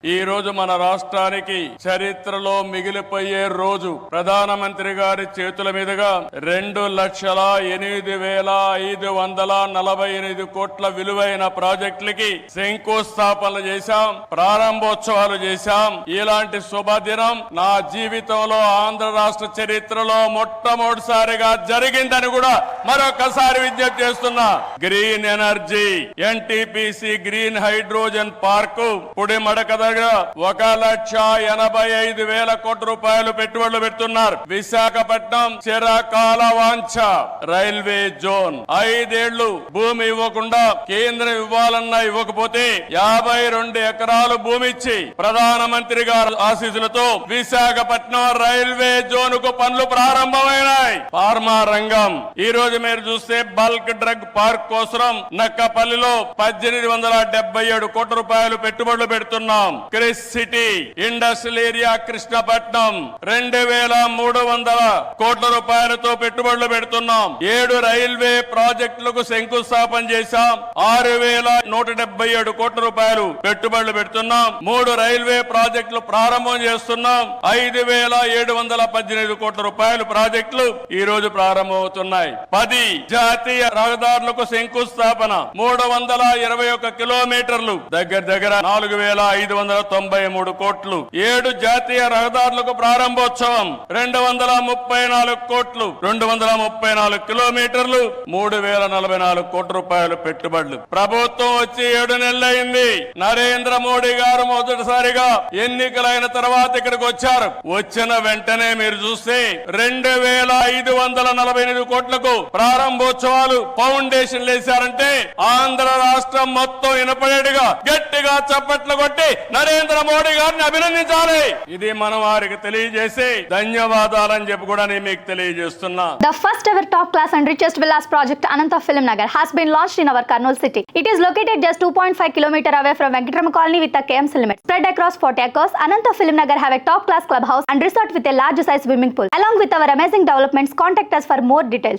ఈ రోజు మన రాష్ట్రానికి చరిత్రలో మిగిలిపోయే రోజు. ప్రధానమంత్రి గారి చేతుల మీదుగా 2,08,548 కోట్ల విలువైన ప్రాజెక్టులకి శంకుస్థాపనలు చేశాం, ప్రారంభోత్సవాలు చేశాం. ఇలాంటి శుభదినం నా జీవితంలో ఆంధ్ర రాష్ట్ర చరిత్రలో మొట్టమొదటిసారిగా జరిగిందని కూడా మరొకసారి విజ్ఞప్తి చేస్తున్నా. Green energy NTPC green hydrogen park Pudimadaka దగ్గర 1,85,000 కోట్ల రూపాయలు పెట్టుబడులు పెడుతున్నారు. విశాఖపట్నం చిరకాల వాంఛ రైల్వే జోన్. 5 ఏళ్లు భూమి ఇవ్వకుండా కేంద్రం ఇవ్వాలన్నా ఇవ్వకపోతే 52 ఎకరాలు భూమి ఇచ్చి ప్రధానమంత్రి గారి ఆశీస్సులతో విశాఖపట్నం రైల్వే జోన్ కు పనులు ప్రారంభమైనాయి. ఫార్మా రంగం ఈ రోజు మీరు చూస్తే బల్క్ డ్రగ్ పార్క్ కోసం నక్కపల్లిలో 1,877 కోట్ల రూపాయలు పెట్టుబడులు పెడుతున్నాం. Chris city industrial area Krishnapatnam 2,300 కోట్ల రూపాయలతో పెట్టుబడులు పెడుతున్నాం. 7 రైల్వే ప్రాజెక్టులకు శంకుస్థాపన చేశాం. 6,177 కోట్ల రూపాయలు పెట్టుబడులు పెడుతున్నాం. 3 రైల్వే ప్రాజెక్టులు ప్రారంభం చేస్తున్నాం. 5,718 కోట్ల రూపాయలు ప్రాజెక్టులు ఈ రోజు ప్రారంభమవుతున్నాయి. 10 జాతీయ రహదారులకు శంకుస్థాపన, 321 కిలోమీటర్లు, దగ్గర 4,593 కోట్లు. 7 జాతీయ రహదారులకు ప్రారంభోత్సవం, 234 కోట్లు, 234 కిలోమీటర్లు, 3,044 కోట్ల రూపాయలు పెట్టుబడులు. ప్రభుత్వం వచ్చి 7 నెలలైంది. నరేంద్ర మోడీ గారు మొదటిసారిగా ఎన్నికలైన తర్వాత ఇక్కడికి వచ్చారు. వచ్చిన వెంటనే మీరు చూస్తే 2,548 కోట్లకు ప్రారంభోత్సవాలు, ఫౌండేషన్ వేశారంటే ఆంధ్ర రాష్ట్రం మొత్తం వినపడేట్టుగా గట్టిగా చప్పట్లు కొట్టి నరేంద్ర మోడీ గారిని అభినందించాలి. ఇది మనం వారికి తెలియజేసి ధన్యవాదాలని చెప్పి కూడా నేను మీకు తెలియజేస్తున్నా. The first ever top class and richest villas project Ananta Film Nagar has been launched in our Kurnool city. It is located just 2.5 km away from Venkatrama Colony with a KMC limit. Spread across 40 acres, Ananta Film Nagar have a top class clubhouse and resort with a large size swimming pool. Along with our amazing developments, contact us for more details.